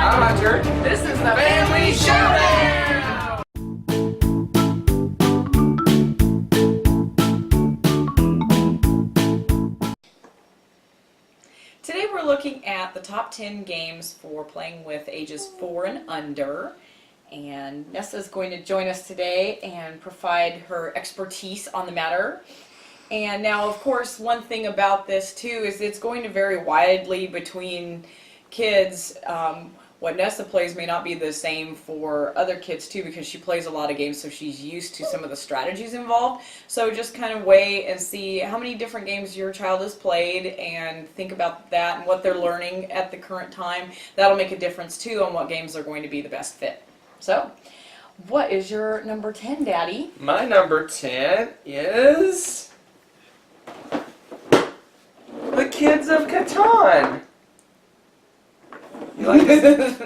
Now my turn. This is the Family Showdown! Today we're looking at the top 10 games for playing with ages 4 and under. And Nessa is going to join us today and provide her expertise on the matter. And now, of course, one thing about this too is it's going to vary widely between kids. What Nessa plays may not be the same for other kids too, because she plays a lot of games, so she's used to some of the strategies involved. So just kind of weigh and see how many different games your child has played and think about that and what they're learning at the current time. That'll make a difference too on what games are going to be the best fit. So, what is your number 10, Daddy? My number 10 is The Kids of Catan. You like this?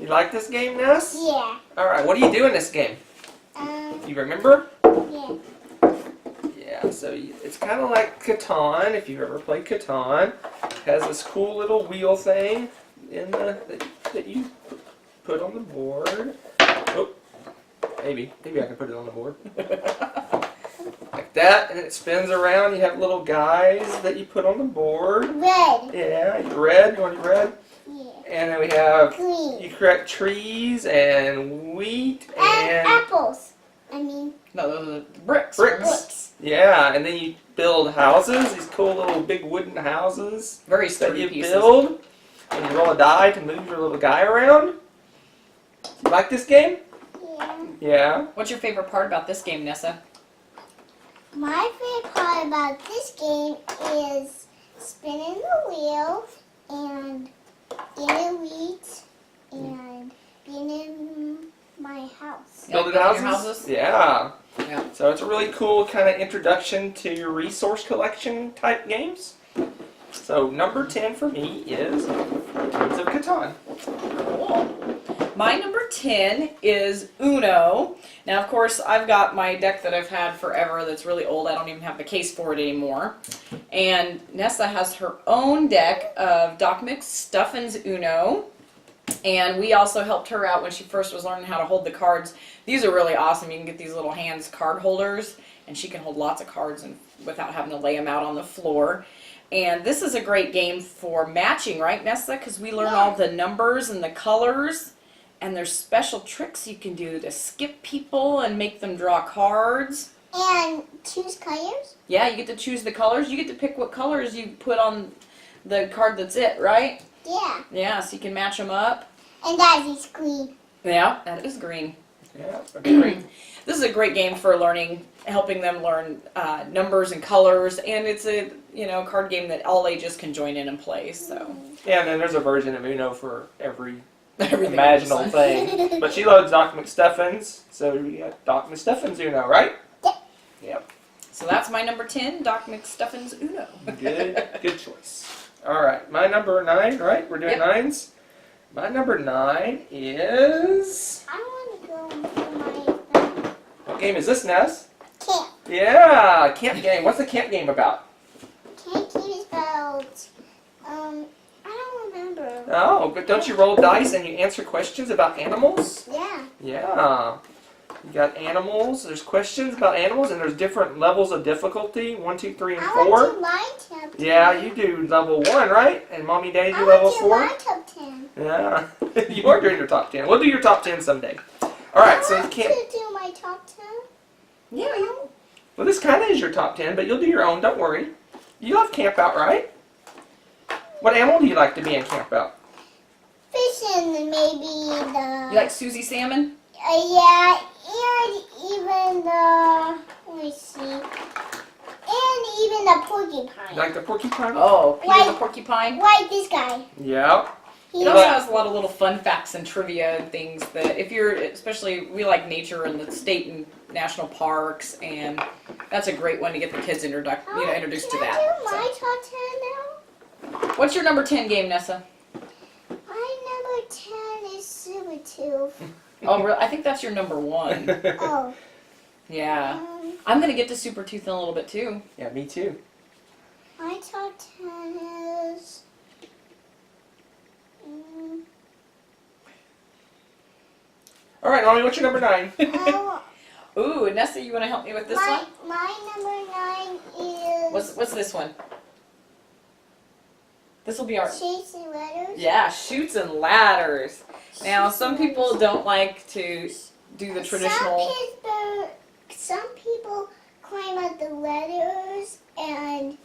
You like this game, Ness? Yeah. Alright, what do you do in this game? You remember? Yeah. Yeah, so it's kind of like Catan, if you've ever played Catan. It has this cool little wheel thing in that you put on the board. Oh, maybe I can put it on the board. Like that, and it spins around. You have little guys that you put on the board. Red. Yeah, red. You want red? Yeah. And then we have, Green. you correct trees and wheat And apples. No, those are the bricks. bricks. Yeah, and then you build houses, these cool little big wooden houses Very that sturdy you pieces. build. And you roll a die to move your little guy around. You like this game? Yeah. Yeah. What's your favorite part about this game, Nessa? My favorite part about this game is spinning the wheel and getting wheat and being in my house. You like Building building your houses? houses? Yeah. Yeah. So it's a really cool kind of introduction to your resource collection type games. So number 10 for me is Kids of Catan. Cool. My number 10 is Uno. Now, of course, I've got my deck that I've had forever that's really old. I don't even have the case for it anymore. And Nessa has her own deck of Doc McStuffin's Uno. And we also helped her out when she first was learning how to hold the cards. These are really awesome. You can get these little hands card holders, and she can hold lots of cards and without having to lay them out on the floor. And this is a great game for matching, right, Nessa? Because we learn all the numbers and the colors. And there's special tricks you can do to skip people and make them draw cards. And choose colors? Yeah, you get to choose the colors. You get to pick what colors you put on the card that's it, right? Yeah. Yeah, so you can match them up. And that is green. Yeah, that is green. Yeah, that's great. This is a great game for learning, helping them learn numbers and colors. And it's a card game that all ages can join in and play. So Yeah, and then there's a version of Uno for every everything imaginable under the sun. thing. But she loves Doc McStuffins, so we got Doc McStuffins Uno, right? Yep. Yep. So that's my number 10, Doc McStuffin's Uno. Good choice. All right, my number 9, right? We're doing Yep. nines. My number 9 is... I want to go for my What game is this, Ness? camp. Yeah, camp game. What's the camp game about? Camp game is about, I don't remember. Oh, but don't you roll dice and you answer questions about animals? Yeah. Yeah. You got animals. There's questions about animals, and there's different levels of difficulty. 1, 2, 3, and I 4. want to my top 10. Yeah, you do level 1, right? And Mommy Daddy I do level want to 4? my top 10. Yeah. You are doing your top 10. We'll do your top 10 someday. Alright, so I you want can't... to do my top 10. Yeah, you. Well, this kind of is your top 10, but you'll do your own. Don't worry. You love Camp Out, right? What animal do you like to be in Camp Out? Fish and maybe the... You like Susie Salmon? yeah, and even the... Let me see. And even the porcupine. You like the porcupine? Oh, Peter the Like- Porcupine. Like this guy. Yeah. He It also has a lot of little fun facts and trivia and things that if you're, especially we like nature and the state and national parks, and that's a great one to get the kids introduced to Can that. I do So. my top 10 now? What's your number 10 game, Nessa? My number 10 is Super 2. Oh, really? I think that's your number 1. Oh. Yeah. I'm going to get to Super Tooth in a little bit, too. Yeah, me too. My top 10 is... All right, Mommy, what's your number 9? Oh, Ooh, Nessa, you want to help me with this my, one? my number 9 is What's this one? This will be our... chasing letters. Yeah, shoots and ladders. Now, some people don't like to do the traditional... Some people climb up the letters and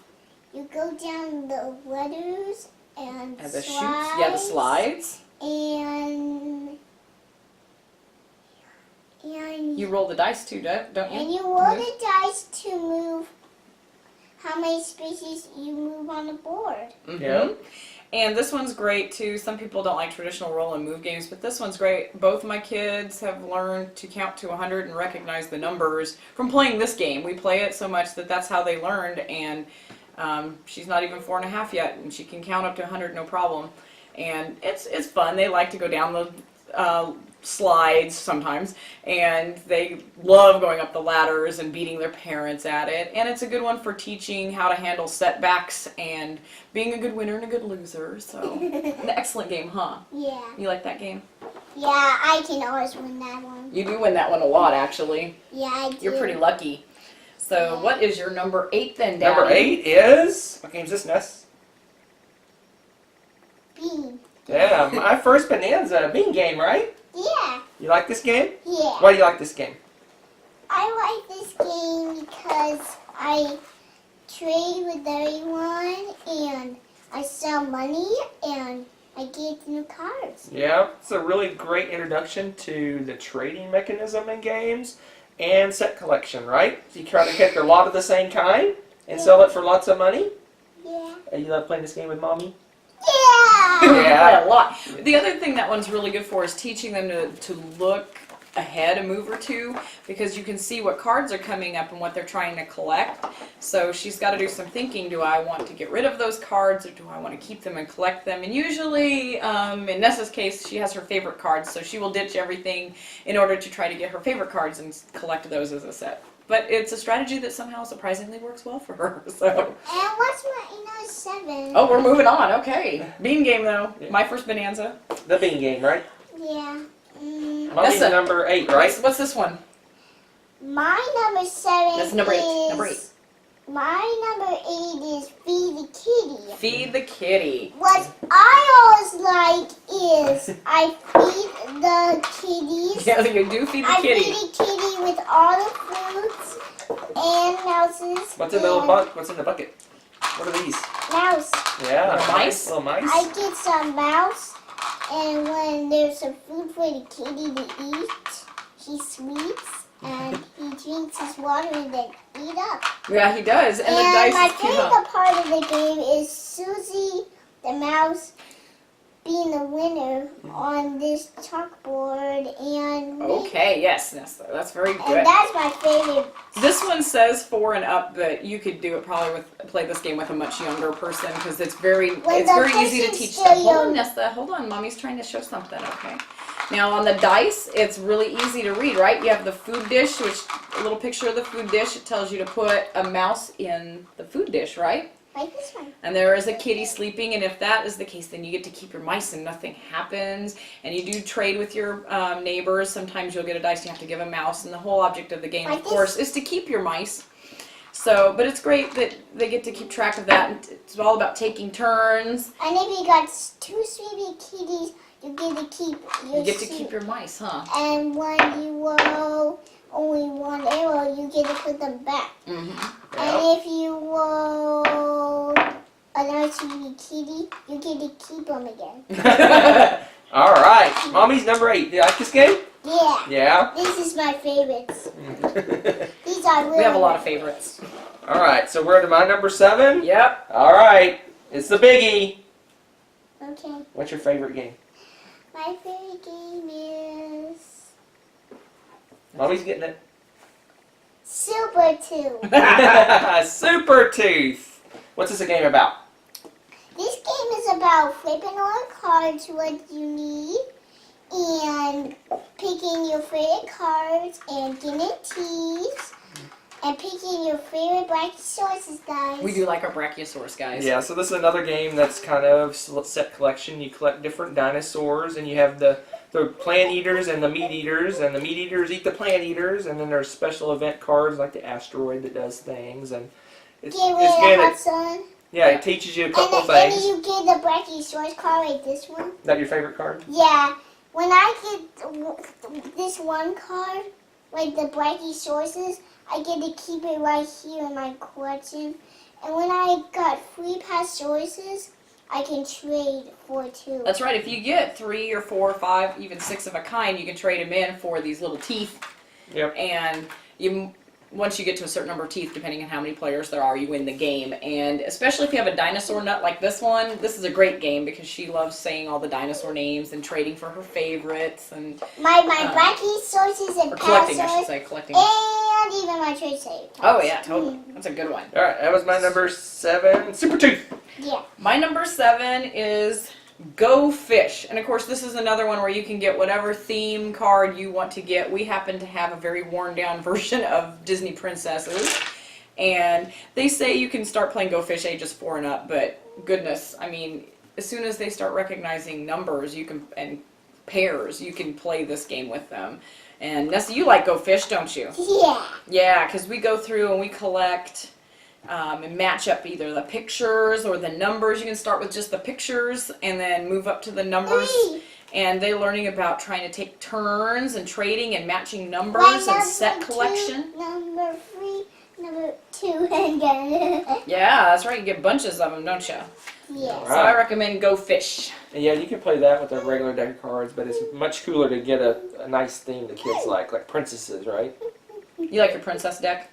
you go down the letters and And the slides. shoots, yeah, the slides. And You roll the dice too, don't you? and you roll the dice to move how many spaces you move on the board. Mm-hmm. Yeah. And this one's great too. Some people don't like traditional roll and move games, but this one's great. Both of my kids have learned to count to 100 and recognize the numbers from playing this game. We play it so much that that's how they learned, and she's not even 4.5 yet, and she can count up to 100 no problem. And it's fun. They like to go down the slides sometimes, and they love going up the ladders and beating their parents at it. And it's a good one for teaching how to handle setbacks and being a good winner and a good loser. So an excellent game, huh? Yeah. You like that game? Yeah, I can always win that one. You do win that one a lot, actually. Yeah, I do. You're pretty lucky. So what is your number 8 then, Daddy? Number 8 is, what game's this, Ness? Bean. Yeah, my first Bonanza bean game, right? Yeah. You like this game? Yeah. Why do you like this game? I like this game because I trade with everyone and I sell money and I get new cards. Yeah, it's a really great introduction to the trading mechanism in games and set collection, right? You try to get a lot of the same kind and sell it for lots of money. Yeah. You love playing this game with Mommy? Yeah. Yeah. A lot. The other thing that one's really good for is teaching them to look ahead a move or two, because you can see what cards are coming up and what they're trying to collect. So she's got to do some thinking. Do I want to get rid of those cards, or do I want to keep them and collect them? And usually, in Nessa's case, she has her favorite cards, so she will ditch everything in order to try to get her favorite cards and collect those as a set. But it's a strategy that somehow surprisingly works well for her. So. And what's my 7? Oh, we're moving on. Okay. Bean game, though. Yeah. My first Bonanza. The bean game, right? Yeah. Mommy's Nessa. number 8, right? What's this one? My number 7 That's number 8. is... Number 8. My number 8 is Feed the Kitty. Feed the kitty. What I always like is I feed the kitties. Yeah, you do feed the I kitty. feed the kitty with all the fruits and mouses. What's in the little bucket? What's in the bucket? What are these? Mouse. Yeah, Little mice? Little mice. I get some mouse, and when there's some food for the kitty to eat, he sleeps and he drinks his water and then eat up. Yeah, he does. And the And dice my is cute, favorite huh? part of the game is Susie the mouse being the winner on this chalkboard, and Okay, yes, Nessa. That's very good. and that's my favorite. This one says 4 and up, but you could do it probably play this game with a much younger person, because it's very the easy to person's teach still them. Hold on, young. Nessa. Hold on. Mommy's trying to show something. Okay. Now on the dice, it's really easy to read, right? You have the food dish, which a little picture of the food dish. It tells you to put a mouse in the food dish, right? Like this one. And there is a kitty sleeping, and if that is the case, then you get to keep your mice and nothing happens. And you do trade with your neighbors. Sometimes you'll get a dice and you have to give a mouse, and the whole object of the game, Like of course, is to keep your mice. So, but it's great that they get to keep track of that, and it's all about taking turns. And if you got 2 sweet kitties, you get to keep your You get to keep your mice, huh? And when you roll only 1 arrow, you get to put them back. Mm-hmm. And if you roll another sweet kitty, you get to keep them again. All right, Mommy's number 8. Do you like this game? Yeah. Yeah. This is my favorites. These are really. We have a lot of favorites. All right, so we're to my number 7. Yep. All right, it's the biggie. Okay. What's your favorite game? My favorite game is Mommy's getting it. Super 2. Super Tooth. What's this a game about? This game is about flipping on cards what you need and picking your favorite cards and getting teas and picking your favorite Brachiosaurus, guys. We do like our Brachiosaurus, guys. Yeah, so this is another game that's kind of set collection. You collect different dinosaurs, and you have the plant eaters and the meat eaters, and the meat eaters eat the plant eaters, and then there's special event cards like the asteroid that does things, and it's Get rid good. of the hot sun. Yeah, it teaches you a couple And then things. you get the Brachiosaurus card, like this one. Is that your favorite card? Yeah. When I get this one card, like the Brachiosaurus, I get to keep it right here in my collection. And when I got 3 Pasauruses, I can trade for 2. That's right. If you get 3 or 4 or 5, even 6 of a kind, you can trade them in for these little teeth. Yep. And once you get to a certain number of teeth, depending on how many players there are, you win the game. And especially if you have a dinosaur nut like this one, this is a great game because she loves saying all the dinosaur names and trading for her favorites and My Brachiosaurus and or collecting, I should Pasauruses, say, collecting. and even my Triceratops. Oh yeah, totally. That's a good one. All right, that was my number 7, Super Tooth. Yeah. My number 7 is Go Fish. And of course, this is another one where you can get whatever theme card you want to get. We happen to have a very worn down version of Disney Princesses. And they say you can start playing Go Fish ages 4 and up, but goodness, I mean, as soon as they start recognizing numbers and pairs, you can play this game with them. And Nessa, you like Go Fish, don't you? Yeah. Yeah, because we go through and we collect and match up either the pictures or the numbers. You can start with just the pictures and then move up to the numbers. Hey. And they're learning about trying to take turns and trading and matching numbers My and number set 2, collection. Number 3, number 2, and then Yeah, that's right. You get bunches of them, don't you? yes. So I recommend Go Fish. And yeah, you can play that with a regular deck of cards, but it's much cooler to get a nice theme the kids like princesses, right? You like your princess deck?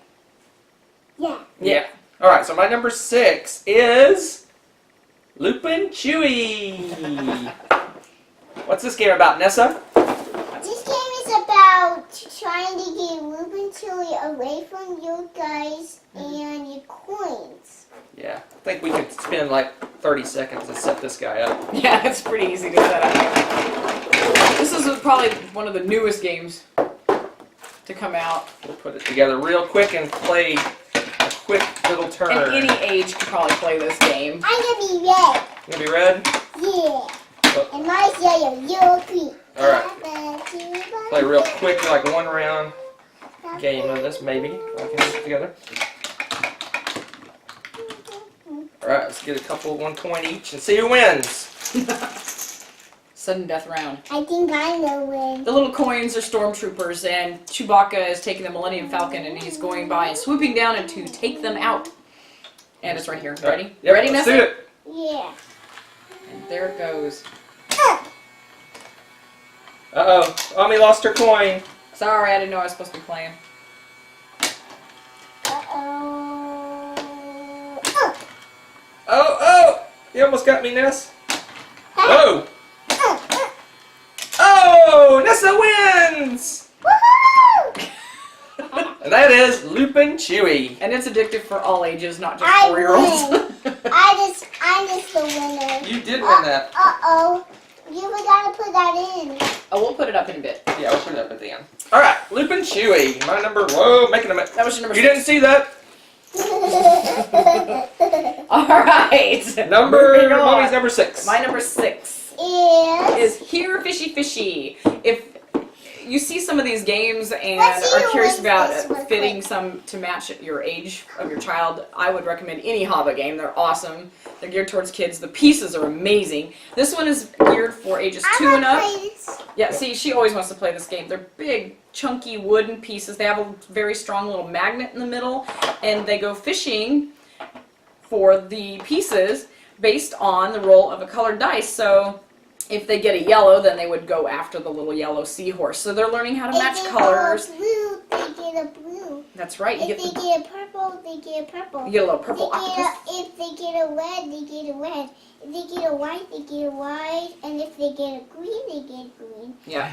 Yeah. Yeah. All right, so my number 6 is Lupin Chewy. What's this game about, Nessa? This game is about trying to get Lupin Chili away from you guys and your coins. Yeah, I think we could spend like 30 seconds to set this guy up. Yeah, it's pretty easy to set up. This is probably one of the newest games to come out. We'll put it together real quick and play a quick little turn. And any age could probably play this game. I'm gonna be red. You gonna be red? Yeah. And mine's yellow, you're green. All right. Play real quick, like one round game of this, maybe. If I can put it together. All right, let's get a couple, 1 point each, and see who wins. Sudden death round. I think I know when. The little coins are stormtroopers, and Chewbacca is taking the Millennium Falcon, and he's going by and swooping down and to take them out. And it's right here. All right. Ready? Yep, Ready, let's Nessa? do it. Yeah. And there it goes. Uh-oh, Ami lost her coin. Sorry, I didn't know I was supposed to be playing. Uh-oh. Oh, you almost got me, Ness. Whoa. Oh, Nessa wins. Woohoo! And that is Lupin Chewy. And it's addictive for all ages, not just I 4-year-olds. I'm just the winner. You did win that. Uh-oh. You forgot to put that in. Oh, we'll put it up in a bit. Yeah, we'll put it up at the end. All right, Lupin Chewy. My number. Whoa, making a mess. That was your number You 6. didn't see that? All right. Moving on. Mommy's number 6. My number 6 Is is Here Fishy Fishy. If you see some of these games and Let's see are who curious wins about this one fitting quick. some to match your age of your child, I would recommend any Hava game. They're awesome. They're geared towards kids. The pieces are amazing. This one is geared for ages 2 and up. Yeah, see, she always wants to play this game. They're big, chunky wooden pieces. They have a very strong little magnet in the middle, and they go fishing for the pieces based on the roll of a colored dice. So if they get a yellow, then they would go after the little yellow seahorse. So they're learning how to match colors. If they blue, they get a blue. That's right. You If get they the, get a purple, they get a purple. you get a little purple octopus. If they get a red, they get a red. If they get a white, they get a white. And if they get a green, they get green. Yeah,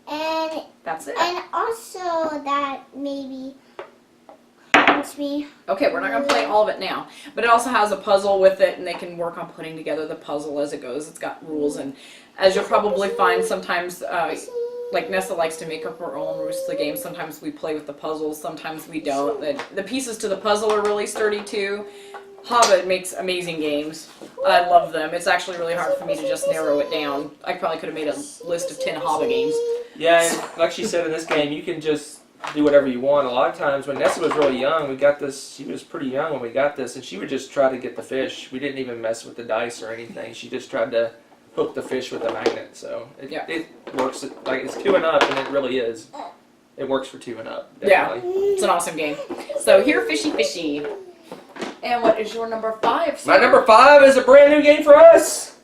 And that's it. and also that maybe helps me. Okay, we're not going to play all of it now. But it also has a puzzle with it, and they can work on putting together the puzzle as it goes. It's got rules, and as you'll probably find, sometimes like Nessa likes to make up her own rules to the game. Sometimes we play with the puzzles, sometimes we don't. The pieces to the puzzle are really sturdy too. Hobbit makes amazing games. I love them. It's actually really hard for me to just narrow it down. I probably could have made a list of 10 Hobbit games. Yeah, and like she said in this game, you can just do whatever you want. A lot of times when Nessa was really young, we got this, she was pretty young when we got this, and she would just try to get the fish. We didn't even mess with the dice or anything. She just tried to hook the fish with a magnet. So it works, like it's 2 and up, and it really is. It works for 2 and up, definitely. Yeah, it's an awesome game. So here, Fishy Fishy. And what is your number 5, sir? My number 5 is a brand new game for us.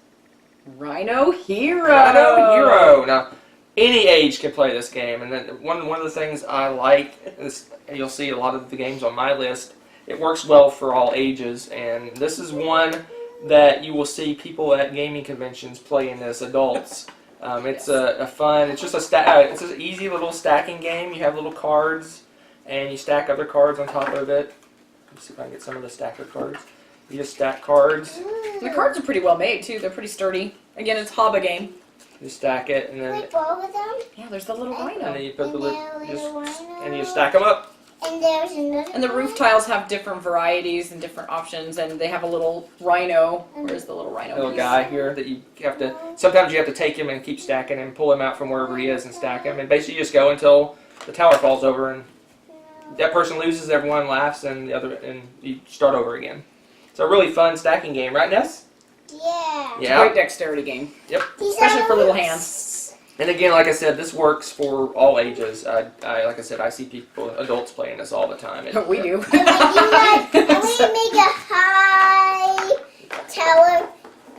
Rhino Hero. Rhino Hero. Now, any age can play this game, and then one of the things I like is, you'll see a lot of the games on my list, it works well for all ages, and this is one that you will see people at gaming conventions playing as adults. It's a fun, it's just it's an easy little stacking game. You have little cards, and you stack other cards on top of it. Let's see if I can get some of the stacker cards. You just stack cards. The cards are pretty well made too. They're pretty sturdy. Again, it's Hobbit game. You stack it, and then both of them? Yeah, there's the little and rhino. then you put the rhino. and you stack them up. And there's another. And the roof tiles have different varieties and different options, and they have a little rhino. Where's the little rhino? Little piece? guy here that you have to. Sometimes you have to take him and keep stacking him, pull him out from wherever he is, and stack him. And basically, you just go until the tower falls over, and that person loses. Everyone laughs, and you start over again. It's a really fun stacking game, right, Ness? Yeah. It's a great dexterity game. Yep. Especially for little hands. And again, like I said, this works for all ages. Like I said, I see adults playing this all the time. We do. And when you make a high tower,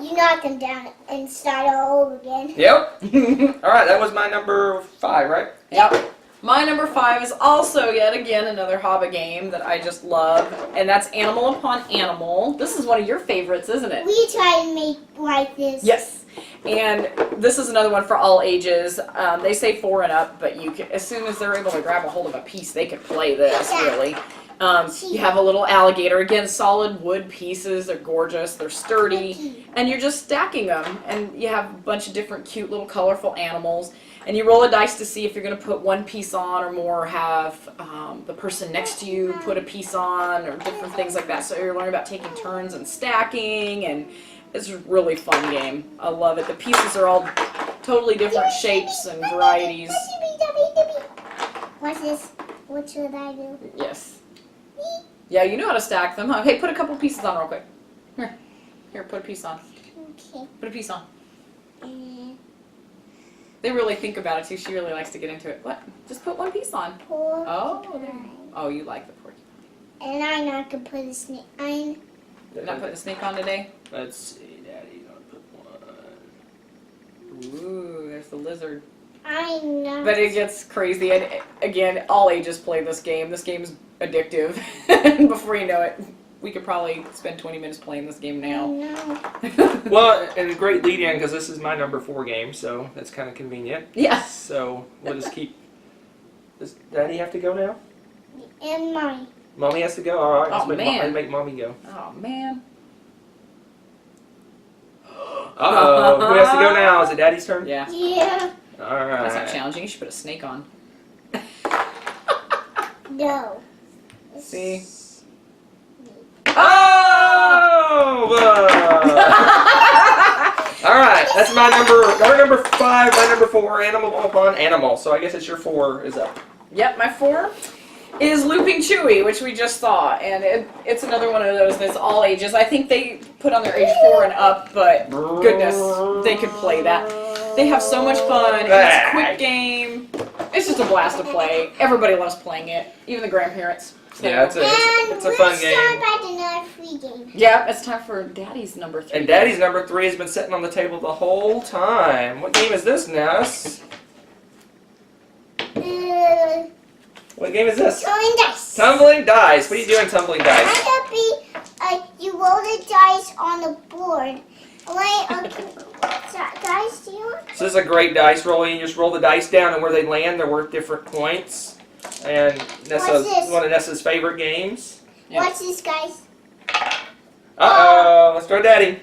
you knock them down and start all over again. Yep. All right, that was my number 5, right? Yep. My number 5 is also, yet again, another Hobbit game that I just love, and that's Animal Upon Animal. This is one of your favorites, isn't it? We try to make like this. Yes. And this is another one for all ages. They say 4 and up, but you can, as soon as they're able to grab a hold of a piece, they can play this, really. You have a little alligator. Again, solid wood pieces. They're gorgeous. They're sturdy. And you're just stacking them. And you have a bunch of different cute little colorful animals. And you roll a dice to see if you're going to put one piece on or more, or have the person next to you put a piece on, or different things like that. So you're learning about taking turns and stacking, and it's a really fun game. I love it. The pieces are all totally different shapes and varieties. What's this? What should I do? Yes. Yeah, you know how to stack them, huh? Hey, put a couple pieces on real quick. Here, put a piece on. Okay. Put a piece on. They really think about it too. She really likes to get into it. What? Just put one piece on. Oh, there. Oh, you like the porcupine. And I'm not gonna put a snake. I'm not putting the snake on today. Let's see, Daddy's gonna put one. Ooh, there's the lizard. I'm not. But it gets crazy, and again, all ages play this game. This game is addictive. Before you know it, we could probably spend 20 minutes playing this game now. No. Well, and a great lead in because this is my number 4 game, so that's kind of convenient. Yes. So we'll just keep. Does Daddy have to go now? And Mommy. Mommy has to go. All right. Oh, man. Let's make Mommy go. Oh man. Uh-oh. Who has to go now? Is it Daddy's turn? Yeah. Yeah. All right. That's not challenging. You should put a snake on. No. See? Oh! All right, that's my number 5, my number 4, Animal Upon Animal. So I guess it's your 4 is up. Yep, my 4 is Looping Chewy, which we just saw, and it's another one of those that's all ages. I think they put on their age 4 and up, but goodness, they could play that. They have so much fun. It's a quick game. It's just a blast to play. Everybody loves playing it, even the grandparents. So. Yeah, it's a fun game. And let's start by another free game. Yeah, it's time for Daddy's number 3. And Daddy's number 3 has been sitting on the table the whole time. What game is this, Ness? What game is this? Tumbling dice. Tumbling dice. What are you doing, tumbling dice? That could be, you roll the dice on the board. Dice, do you want? So this is a great dice roll. You just roll the dice down, and where they land, they're worth different points. And Nessa's one of Nessa's favorite games. Yeah. Watch this, guys. Uh-oh. Let's throw Daddy.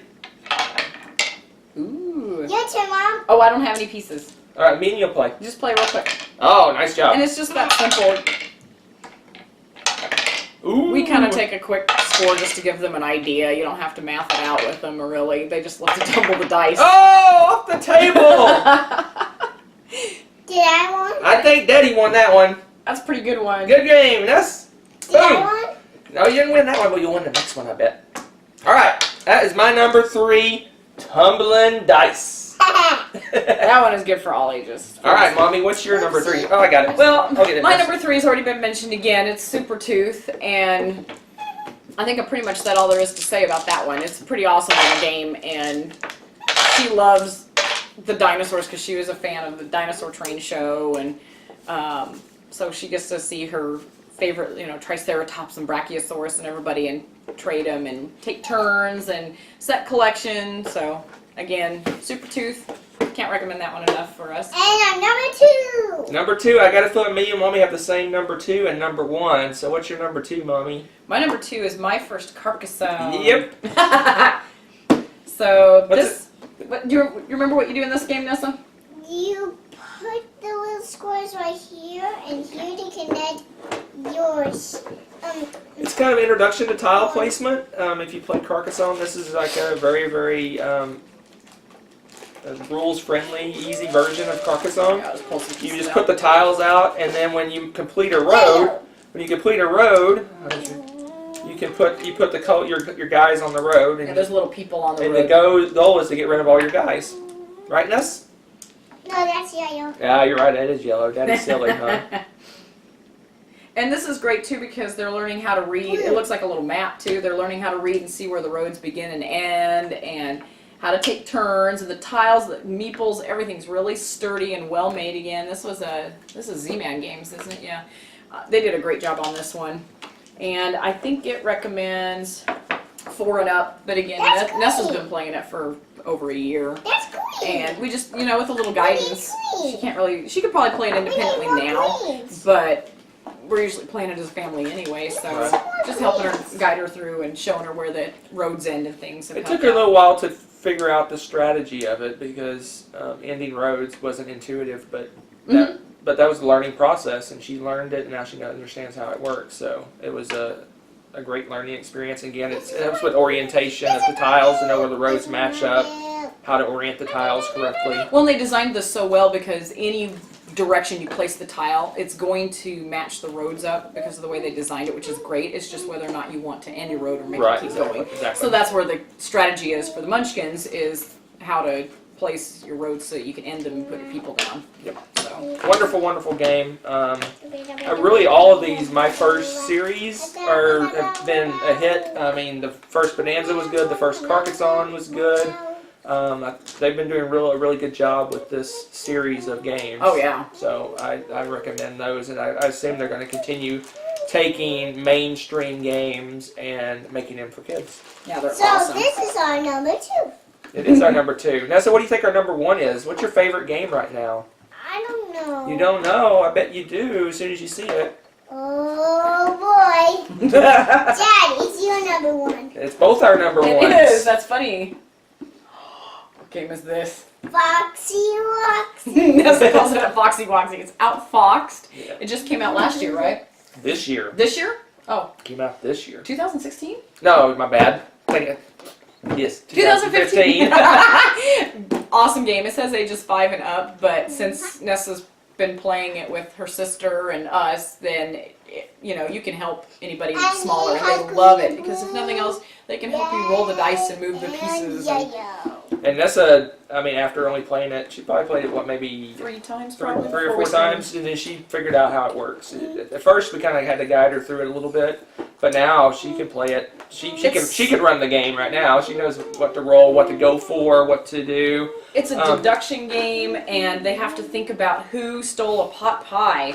Ooh. Your turn, Mom. Oh, I don't have any pieces. All right, me and you'll play. You just play real quick. Oh, nice job. And it's just that simple. Ooh. We kind of take a quick score just to give them an idea. You don't have to math it out with them, really. They just love to tumble the dice. Oh, off the table. Did I win? I think Daddy won that one. That's a pretty good one. Good game. That's Did I boom. win? No, you didn't win that one, but you'll win the next one, I bet. All right, that is my number 3, tumbling dice. That one is good for all ages. All right, Mommy, what's your number 3? Oh, I got it. Well, I'll get it. my number 3 has already been mentioned again. It's Super Tooth, and I think I pretty much said all there is to say about that one. It's a pretty awesome little game, and she loves the dinosaurs because she was a fan of the Dinosaur Train show, and so she gets to see her favorite, Triceratops and Brachiosaurus and everybody, and trade them and take turns and set collection. So again, Super Tooth, can't recommend that one enough for us. And I'm number 2. Number 2, I got a feeling me and Mommy have the same number 2 and number 1. So what's your number 2, Mommy? My number 2 is My First Carcassonne. Yep. So What's what do you remember what you do in this game, Nessa? You put the little squares right here and here to connect yours. It's kind of an introduction to tile placement. If you play Carcassonne, this is like a very, very rules-friendly, easy version of Carcassonne. Yeah, let's pull some You pieces just out. put the tiles out, and then when you complete a road, you can put your guys on the road, Yeah, and, there's little people on the and road. the goal is to get rid of all your guys. Right, Ness? No, that's yellow. Yeah, you're right. It is yellow. Daddy's silly, huh? And this is great too because they're learning how to read. It looks like a little map too. They're learning how to read and see where the roads begin and end, and how to take turns. And the tiles, the meeples, everything's really sturdy and well made. Again, this is Z-Man Games, isn't it? Yeah, they did a great job on this one, and I think it recommends 4 and up. But again, That's Nessa's great. been playing it for over a year. That's great. And we just, with a little guidance, Green. she could probably play it independently We need more now, greens. but we're usually playing it as a family anyway, so just helping her, guide her through and showing her where the roads end and things. It took her a little while to figure out the strategy of it because ending roads wasn't intuitive, but that was the learning process, and she learned it, and now she understands how it works. So it was a great learning experience. Again, it helps with orientation of the tiles to know where the roads match up, how to orient the tiles correctly. Well, they designed this so well because any direction you place the tile, it's going to match the roads up because of the way they designed it, which is great. It's just whether or not you want to end your road or make it keep going. Exactly. So that's where the strategy is for the Munchkins, is how to place your roads so that you can end them and put your people down. Yep. So Wonderful, wonderful game. Really, all of these, my first series, have been a hit. I mean, the first Bonanza was good. The first Carcassonne was good. They've been doing a really good job with this series of games. Oh yeah. So I recommend those, and I assume they're going to continue taking mainstream games and making them for kids. Yeah, they're So awesome. this is our number 2. It is our number 2. Nessa, what do you think our number 1 is? What's your favorite game right now? I don't know. You don't know? I bet you do as soon as you see it. Oh boy. Dad, it's your number 1. It's both our number 1s. It is. That's funny. What game is this? Foxy Woxy. Nessa calls it a Foxy Woxy. It's outfoxed. Yeah. It just came out last year, right? This year. This year? Oh, Came out this year. 2016? No, my bad. Yes, 2015. Awesome game. It says ages 5 and up, but since Nessa's been playing it with her sister and us, then you can help anybody smaller, and they love it because if nothing else, they can help you roll the dice and move the pieces. And Nessa, I mean, after only playing it, she probably played it, maybe 3 times, three probably or four times, and then she figured out how it works. At first, we kind of had to guide her through it a little bit, but now she can play it. She can run the game right now. She knows what to roll, what to go for, what to do. It's a deduction game, and they have to think about who stole a pot pie.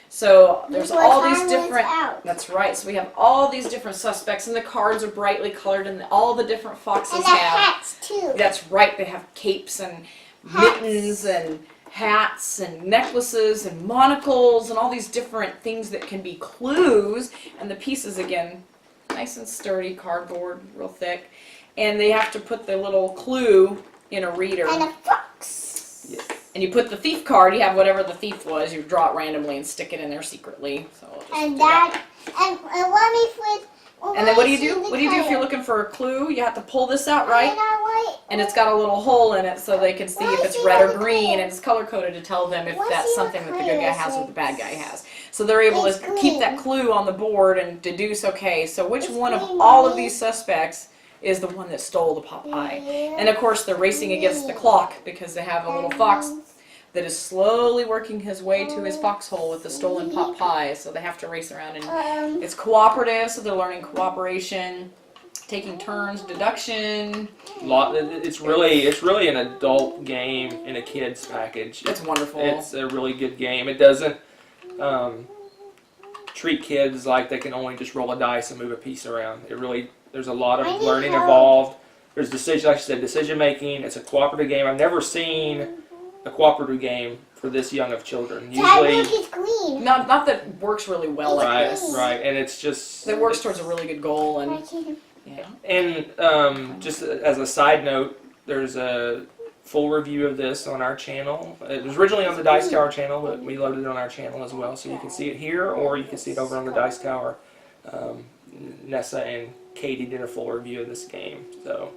So there's all these different. That's right. So we have all these different suspects, and the cards are brightly colored, and all the different foxes And the have. hats too. That's right. They have capes and mittens and hats and necklaces and monocles and all these different things that can be clues. And the pieces, again, nice and sturdy, cardboard, real thick. And they have to put the little clue in a reader. And a fox. Yes. And you put the thief card, you have whatever the thief was, you draw it randomly and stick it in there secretly. So we'll just And do that. and let me put. And then what do you do? What do you do if you're looking for a clue? You have to pull this out, right? And it's got a little hole in it so they can see if it's red or green, and it's color coded to tell them if that's something that the good guy has or the bad guy has. So they're able to keep that clue on the board and deduce, okay, so which one of all of these suspects is the one that stole the pot pie? And of course they're racing against the clock because they have a little fox that is slowly working his way to his foxhole with the stolen pot pie. So they have to race around, and it's cooperative, so they're learning cooperation, taking turns, deduction. It's really an adult game in a kid's package. It's wonderful. It's a really good game. It doesn't treat kids like they can only just roll a dice and move a piece around. There's a lot of learning involved. There's like I said, decision making. It's a cooperative game. I've never seen a cooperative game for this young of children. Usually, not that works really well like this. Right, and it's just that works towards a really good goal, and yeah. And just as a side note, there's a full review of this on our channel. It was originally on the Dice Tower channel, but we loaded it on our channel as well, so you can see it here, or you can see it over on the Dice Tower. Nessa and Katie did a full review of this game, so.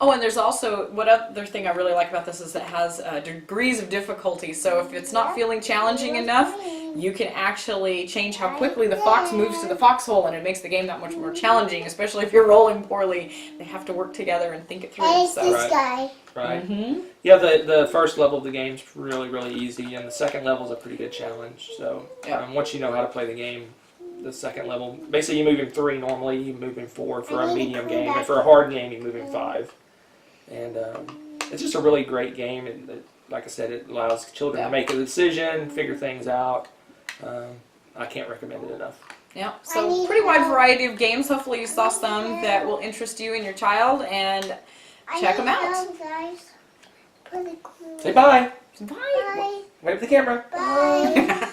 Oh, and there's also, what other thing I really like about this is it has degrees of difficulty. So if it's not feeling challenging enough, you can actually change how quickly the fox moves to the foxhole, and it makes the game that much more challenging, especially if you're rolling poorly. They have to work together and think it through. And it's this guy. Right. Mm-hmm. Yeah, the first level of the game's really, really easy, and the second level is a pretty good challenge. So once you know how to play the game, the second level, basically you move in 3 normally, you move in 4 for a medium game, and for a hard game you move in 5. And it's just a really great game, and like I said, it allows children to make a decision, figure things out. I can't recommend it enough. Yeah, so pretty wide variety of games. Hopefully you saw some that will interest you and your child, and check them out. Guys. Say bye. Bye. Bye. Wave the camera. Bye.